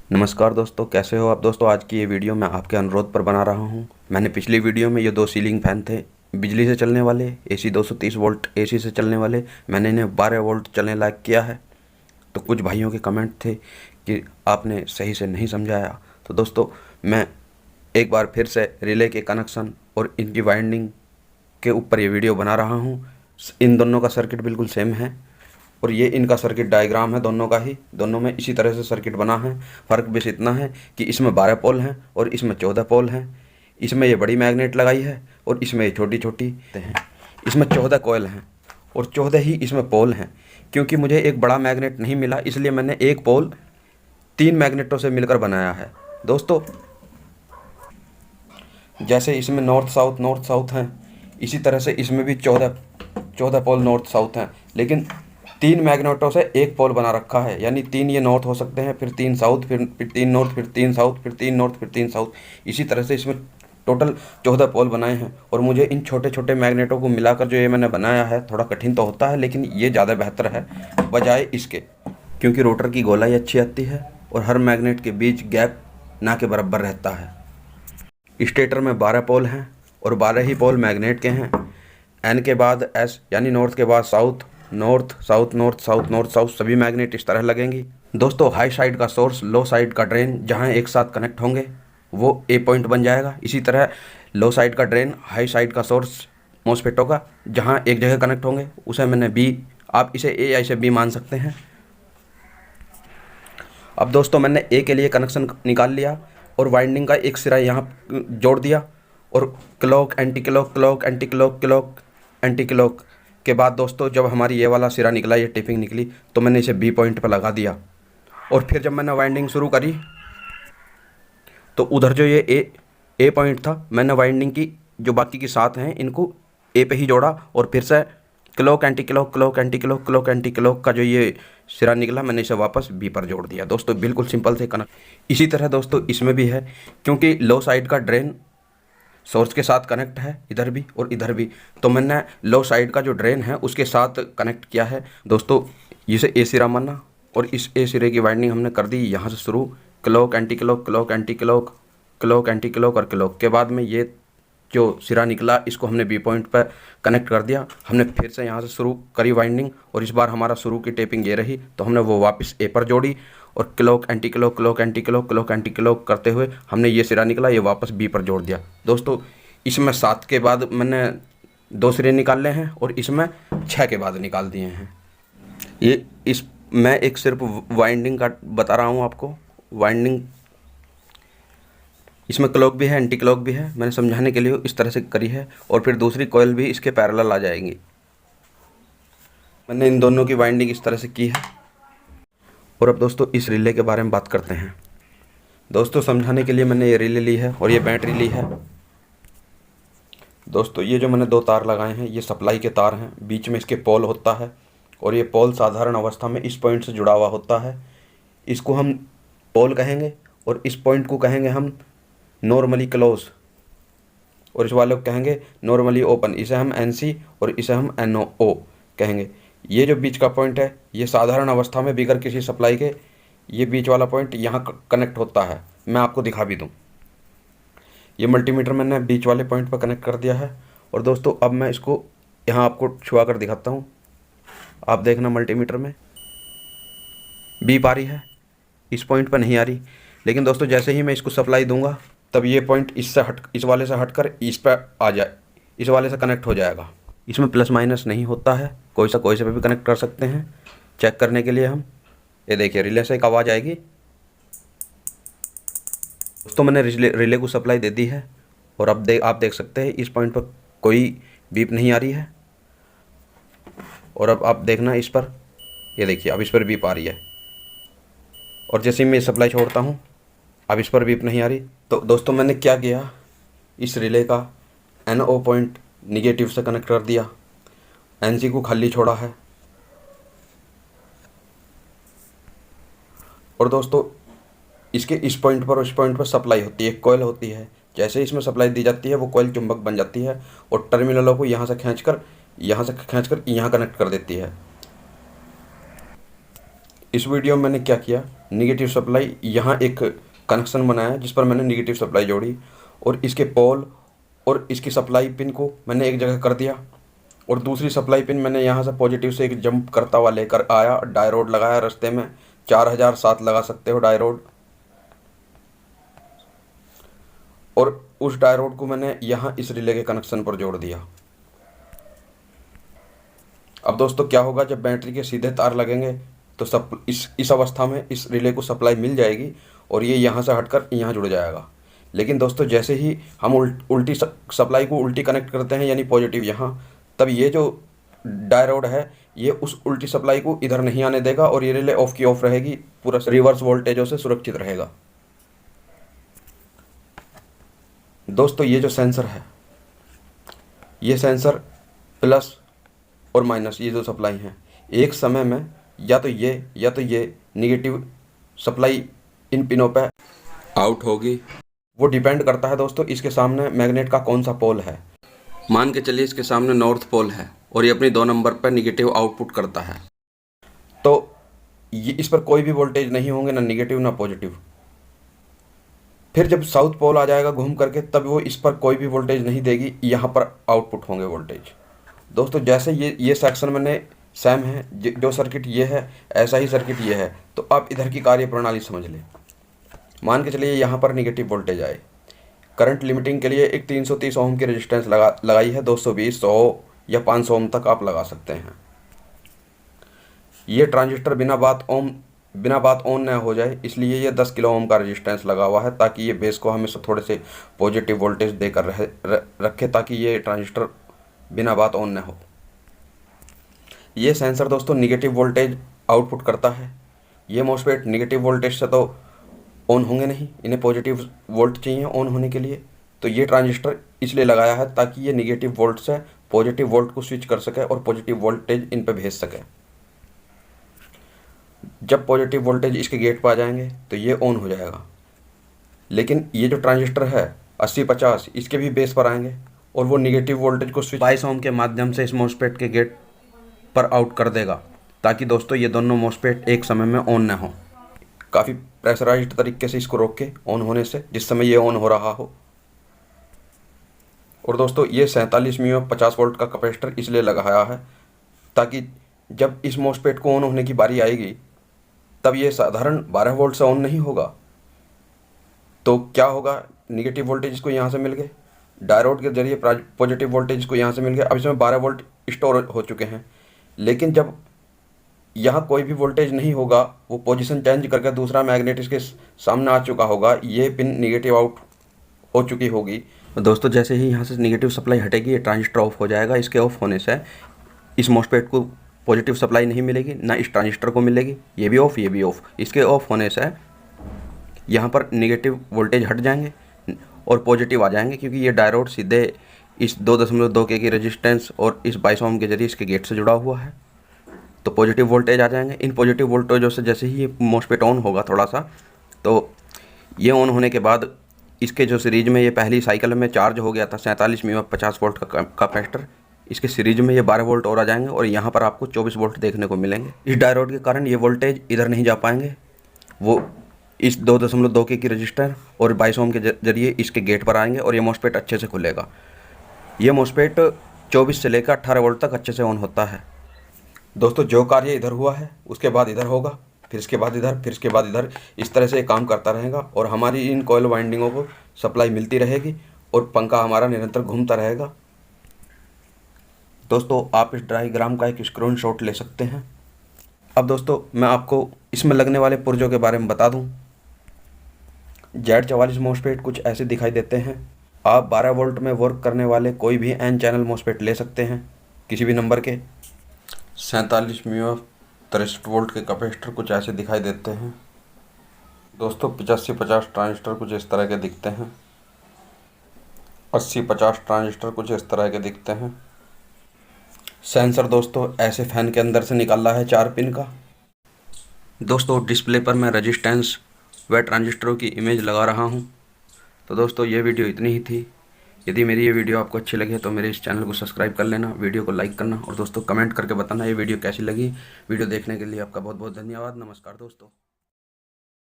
नमस्कार दोस्तों, कैसे हो आप दोस्तों। आज की ये वीडियो मैं आपके अनुरोध पर बना रहा हूँ। मैंने पिछली वीडियो में ये दो सीलिंग फैन थे बिजली से चलने वाले, एसी 230 वोल्ट एसी से चलने वाले, मैंने इन्हें 12 वोल्ट चलने लायक किया है। तो कुछ भाइयों के कमेंट थे कि आपने सही से नहीं समझाया। तो दोस्तों, मैं एक बार फिर से रिले के कनेक्शन और इनकी वाइंडिंग के ऊपर ये वीडियो बना रहा हूँ। इन दोनों का सर्किट बिल्कुल सेम है और ये इनका सर्किट डायग्राम है दोनों का ही। दोनों में इसी तरह से सर्किट बना है। फ़र्क बस इतना है कि इसमें 12 पोल हैं और इसमें 14 पोल हैं। इसमें ये बड़ी मैग्नेट लगाई है और इसमें ये छोटी छोटी हैं। इसमें 14 कोयल हैं और 14 ही इसमें पोल हैं। क्योंकि मुझे एक बड़ा मैग्नेट नहीं मिला, इसलिए मैंने एक पोल 3 मैग्नेटों से मिलकर बनाया है। दोस्तों, जैसे इसमें नॉर्थ साउथ हैं, इसी तरह से इसमें भी 14 पोल नॉर्थ साउथ हैं। लेकिन 3 मैग्नेटों से एक पोल बना रखा है, यानी 3 ये नॉर्थ हो सकते हैं, फिर 3 साउथ, फिर 3 नॉर्थ, फिर 3 साउथ, फिर 3 नॉर्थ, फिर 3 साउथ। इसी तरह से इसमें टोटल 14 पोल बनाए हैं। और मुझे इन छोटे छोटे मैग्नेटों को मिलाकर जो ये मैंने बनाया है, थोड़ा कठिन तो होता है लेकिन ये ज़्यादा बेहतर है बजाय इसके, क्योंकि रोटर की गोलाई अच्छी आती है और हर मैग्नेट के बीच गैप ना के बराबर रहता है। स्टेटर में 12 पोल हैं और 12 ही पोल मैग्नेट के हैं। एन के बाद एस, यानी नॉर्थ के बाद south, north south, north south, north south, सभी मैग्नेट इस तरह लगेंगी। दोस्तों, हाई साइड का सोर्स, लो साइड का ड्रेन जहां एक साथ कनेक्ट होंगे वो ए पॉइंट बन जाएगा। इसी तरह लो साइड का ड्रेन, हाई साइड का सोर्स मॉस्फेटों का जहां एक जगह कनेक्ट होंगे उसे मैंने बी, आप इसे ए या इसे बी मान सकते हैं। अब दोस्तों, मैंने ए के लिए कनेक्शन निकाल लिया और वाइंडिंग का एक सिरा यहाँ जोड़ दिया और clock anti clock, clock anti clock, clock anti clock के बाद दोस्तों, जब हमारी ये वाला सिरा निकला, ये टिपिंग निकली, तो मैंने इसे बी पॉइंट पर लगा दिया। और फिर जब मैंने वाइंडिंग शुरू करी तो उधर जो ये ए पॉइंट था, मैंने वाइंडिंग की जो बाकी की 7 हैं इनको ए पे ही जोड़ा और फिर से clock anti clock, clock anti clock, clock anti clock का जो ये सिरा निकला, मैंने इसे वापस बी पर जोड़ दिया। दोस्तों, बिल्कुल सिंपल से कनेक्ट। इसी तरह दोस्तों इसमें भी है, क्योंकि लो साइड का ड्रेन सोर्स के साथ कनेक्ट है इधर भी और इधर भी, तो मैंने लो साइड का जो ड्रेन है उसके साथ कनेक्ट किया है। दोस्तों, इसे ए सिरा माना और इस ए सिरे की वाइंडिंग हमने कर दी यहाँ से शुरू, clock anti clock, clock anti clock, clock anti clock और क्लॉक के बाद में ये जो सिरा निकला इसको हमने बी पॉइंट पर कनेक्ट कर दिया। हमने फिर से यहाँ से शुरू करी वाइंडिंग और इस बार हमारा शुरू की टेपिंग ये रही, तो हमने वो वापस ए पर जोड़ी और clock anti clock, clock anti clock, clock anti clock करते हुए हमने ये सिरा निकला, ये वापस बी पर जोड़ दिया। दोस्तों, इसमें 7 के बाद मैंने 2 सिरे निकाले हैं और इसमें 6 के बाद निकाल दिए हैं। ये इस मैं एक सिर्फ वाइंडिंग का बता रहा हूँ आपको। वाइंडिंग इसमें क्लॉक भी है, एंटी क्लॉक भी है, मैंने समझाने के लिए इस तरह से करी है। और फिर दूसरी कॉइल भी इसके पैरेलल आ जाएंगी। मैंने इन दोनों की वाइंडिंग इस तरह से की है। और अब दोस्तों इस रिले के बारे में बात करते हैं। दोस्तों, समझाने के लिए मैंने ये रिले ली है और ये बैटरी ली है। दोस्तों, ये जो मैंने 2 तार लगाए हैं ये सप्लाई के तार हैं, बीच में इसके पोल होता है और ये पोल साधारण अवस्था में इस पॉइंट से जुड़ा हुआ होता है। इसको हम पोल कहेंगे और इस पॉइंट को कहेंगे हम नॉर्मली क्लोज और इस वाले को कहेंगे नॉर्मली ओपन। इसे हम एनसी और इसे हम एनओ कहेंगे। ये जो बीच का पॉइंट है ये साधारण अवस्था में बिगर किसी सप्लाई के ये बीच वाला पॉइंट यहाँ कनेक्ट होता है। मैं आपको दिखा भी दूँ, ये मल्टीमीटर मैंने बीच वाले पॉइंट पर कनेक्ट कर दिया है। और दोस्तों, अब मैं इसको यहाँ आपको छुआ कर दिखाता हूँ। आप देखना, मल्टीमीटर में बीप आ रही है, इस पॉइंट पर नहीं आ रही। लेकिन दोस्तों, जैसे ही मैं इसको सप्लाई दूंगा तब ये पॉइंट इस वाले से हटकर इस पर आ जाए, इस वाले से कनेक्ट हो जाएगा। इसमें प्लस माइनस नहीं होता है, कोई सा पे भी कनेक्ट कर सकते हैं। चेक करने के लिए हम ये देखिए, रिले से एक आवाज़ आएगी। दोस्तों, मैंने रिले को सप्लाई दे दी है और अब आप देख सकते हैं इस पॉइंट पर कोई बीप नहीं आ रही है। और अब आप देखना इस पर, ये देखिए अब इस पर बीप आ रही है। और जैसे ही मैं सप्लाई छोड़ता हूँ अब इस पर बीप नहीं आ रही। तो दोस्तों, मैंने क्या किया, इस रिले का NO पॉइंट निगेटिव से कनेक्ट कर दिया, NC को खाली छोड़ा है। और दोस्तों, इसके इस पॉइंट पर और इस पॉइंट पर सप्लाई होती है, कॉइल होती है। जैसे इसमें सप्लाई दी जाती है वो कॉइल चुंबक बन जाती है और टर्मिनलों को यहाँ से खींचकर यहाँ कनेक्ट कर देती है। इस वीडियो में मैंने क्या किया, निगेटिव सप्लाई यहाँ एक कनेक्शन बनाया जिस पर मैंने निगेटिव सप्लाई जोड़ी और इसके पोल और इसकी सप्लाई पिन को मैंने एक जगह कर दिया और दूसरी सप्लाई पिन मैंने यहाँ से पॉजिटिव से एक जंप करता हुआ लेकर आया, डायरोड लगाया रास्ते में, 4007 लगा सकते हो डायरोड, और उस डायरोड को मैंने यहाँ इस रिले के कनेक्शन पर जोड़ दिया। अब दोस्तों क्या होगा, जब बैटरी के सीधे तार लगेंगे तो इस अवस्था में इस रिले को सप्लाई मिल जाएगी और ये यहाँ से हटकर यहाँ जुड़ जाएगा। लेकिन दोस्तों जैसे ही हम उल्टी सप्लाई को उल्टी कनेक्ट करते हैं यानी पॉजिटिव यहाँ, तब ये जो डायरोड है ये उस उल्टी सप्लाई को इधर नहीं आने देगा और ये रिले ऑफ की ऑफ रहेगी, पूरा रिवर्स वोल्टेजों से सुरक्षित रहेगा। दोस्तों ये जो सेंसर है, ये सेंसर प्लस और माइनस ये जो सप्लाई हैं, एक समय में या तो ये निगेटिव सप्लाई इन पिनों पे आउट होगी। वो डिपेंड करता है दोस्तों इसके सामने मैग्नेट का कौन सा पोल है। मान के चलिए इसके सामने नॉर्थ पोल है और ये अपनी 2 नंबर पर निगेटिव आउटपुट करता है, तो ये इस पर कोई भी वोल्टेज नहीं होंगे, ना निगेटिव ना पॉजिटिव। फिर जब साउथ पोल आ जाएगा घूम करके, तब वो इस पर कोई भी वोल्टेज नहीं देगी, यहाँ पर आउटपुट होंगे वोल्टेज। दोस्तों जैसे ये सेक्शन मैंने सेम है, जो सर्किट ये है ऐसा ही सर्किट ये है, तो आप इधर की कार्य प्रणाली समझ लें। मान के चलिए यहाँ पर निगेटिव वोल्टेज आए, करंट लिमिटिंग के लिए एक 330 ओम की रेजिस्टेंस लगाई है, 220, 100 या 500 ओम तक आप लगा सकते हैं। ये ट्रांजिस्टर बिना बात ऑन न हो जाए इसलिए ये 10 किलो ओम का रेजिस्टेंस लगा हुआ है, ताकि ये बेस को हमेशा थोड़े से पॉजिटिव वोल्टेज देकर रखे, ताकि ये ट्रांजिस्टर बिना बात ऑन न हो। ये सेंसर दोस्तों निगेटिव वोल्टेज आउटपुट करता है। ये मॉसफेट निगेटिव वोल्टेज से तो ऑन होंगे नहीं, इन्हें पॉजिटिव वोल्ट चाहिए ऑन होने के लिए, तो ये ट्रांजिस्टर इसलिए लगाया है ताकि ये निगेटिव वोल्ट से पॉजिटिव वोल्ट को स्विच कर सके और पॉजिटिव वोल्टेज इन पे भेज सके। जब पॉजिटिव वोल्टेज इसके गेट पर आ जाएंगे तो ये ऑन हो जाएगा। लेकिन ये जो ट्रांजिस्टर है 80-50 इसके भी बेस पर आएंगे और वो निगेटिव वोल्टेज को स्विच 22 ओम के माध्यम से इस मॉसफेट के गेट पर आउट कर देगा, ताकि दोस्तों ये दोनों मॉसफेट एक समय में ऑन न हो। काफ़ी प्रेशराइज्ड तरीके से इसको रोक के ऑन होने से, जिस समय ये ऑन हो रहा हो। और दोस्तों ये 47 में 50 वोल्ट का कैपेसिटर इसलिए लगाया है ताकि जब इस मॉसफेट को ऑन होने की बारी आएगी तब ये साधारण 12 वोल्ट से ऑन नहीं होगा। तो क्या होगा, निगेटिव वोल्टेज इसको यहाँ से मिल गए, डायोड के जरिए पॉजिटिव वोल्टेज इसको यहाँ से मिल गया। अब इसमें 12 वोल्ट स्टोर हो चुके हैं, लेकिन जब यहाँ कोई भी वोल्टेज नहीं होगा, वो पोजीशन चेंज करके दूसरा मैग्नेट इसके सामने आ चुका होगा, ये पिन निगेटिव आउट हो चुकी होगी। दोस्तों जैसे ही यहाँ से निगेटिव सप्लाई हटेगी ये ट्रांजिस्टर ऑफ हो जाएगा। इसके ऑफ होने से इस मॉसफेट को पॉजिटिव सप्लाई नहीं मिलेगी, ना इस ट्रांजिस्टर को मिलेगी, ये भी ऑफ ये भी ऑफ। इसके ऑफ होने से यहाँ पर निगेटिव वोल्टेज हट जाएंगे और पॉजिटिव आ जाएंगे, क्योंकि ये डायोड सीधे इस 2.2 के की रेजिस्टेंस और इस 22 ओम के जरिए इसके गेट से जुड़ा हुआ है, तो पॉजिटिव वोल्टेज आ जाएंगे। इन पॉजिटिव वोल्टेजों से जैसे ही ये मॉसफेट ऑन होगा थोड़ा सा, तो ये ऑन होने के बाद इसके जो सीरीज में ये पहली साइकिल में चार्ज हो गया था 47 में 50 वोल्ट का कैपेसिटर, इसके सीरीज में ये 12 वोल्ट और आ जाएंगे और यहाँ पर आपको 24 वोल्ट देखने को मिलेंगे। इस डायोड के कारण ये वोल्टेज इधर नहीं जा पाएंगे, वो इस 2.2 के की रजिस्टर और 22 ओम के जरिए इसके गेट पर आएंगे और ये मॉसफेट अच्छे से खुलेगा। ये मॉसफेट 24 से लेकर 18 वोल्ट तक अच्छे से ऑन होता है। दोस्तों जो कार्य इधर हुआ है उसके बाद इधर होगा, फिर इसके बाद इधर, फिर इसके बाद इधर, इस तरह से काम करता रहेगा और हमारी इन कॉइल वाइंडिंगों को सप्लाई मिलती रहेगी और पंखा हमारा निरंतर घूमता रहेगा। दोस्तों आप इस डायग्राम का एक स्क्रीनशॉट ले सकते हैं। अब दोस्तों मैं आपको इसमें लगने वाले पुर्जों के बारे में बता दूं। Z44 मॉसफेट कुछ ऐसे दिखाई देते हैं। आप 12 वोल्ट में वर्क करने वाले कोई भी N चैनल मॉसफेट ले सकते हैं किसी भी नंबर के। 47 में 63 वोल्ट के कैपेसिटर कुछ ऐसे दिखाई देते हैं। दोस्तों 85-50 ट्रांजिस्टर कुछ इस तरह के दिखते हैं। 80-50 ट्रांजिस्टर कुछ इस तरह के दिखते हैं। सेंसर दोस्तों ऐसे फैन के अंदर से निकल रहा है 4 पिन का। दोस्तों डिस्प्ले पर मैं रेजिस्टेंस व ट्रांजिस्टरों की इमेज लगा रहा हूं। तो दोस्तों ये वीडियो इतनी ही थी। यदि मेरी ये वीडियो आपको अच्छी लगी है तो मेरे इस चैनल को सब्सक्राइब कर लेना, वीडियो को लाइक करना और दोस्तों कमेंट करके बताना ये वीडियो कैसी लगी। वीडियो देखने के लिए आपका बहुत बहुत धन्यवाद। नमस्कार दोस्तों।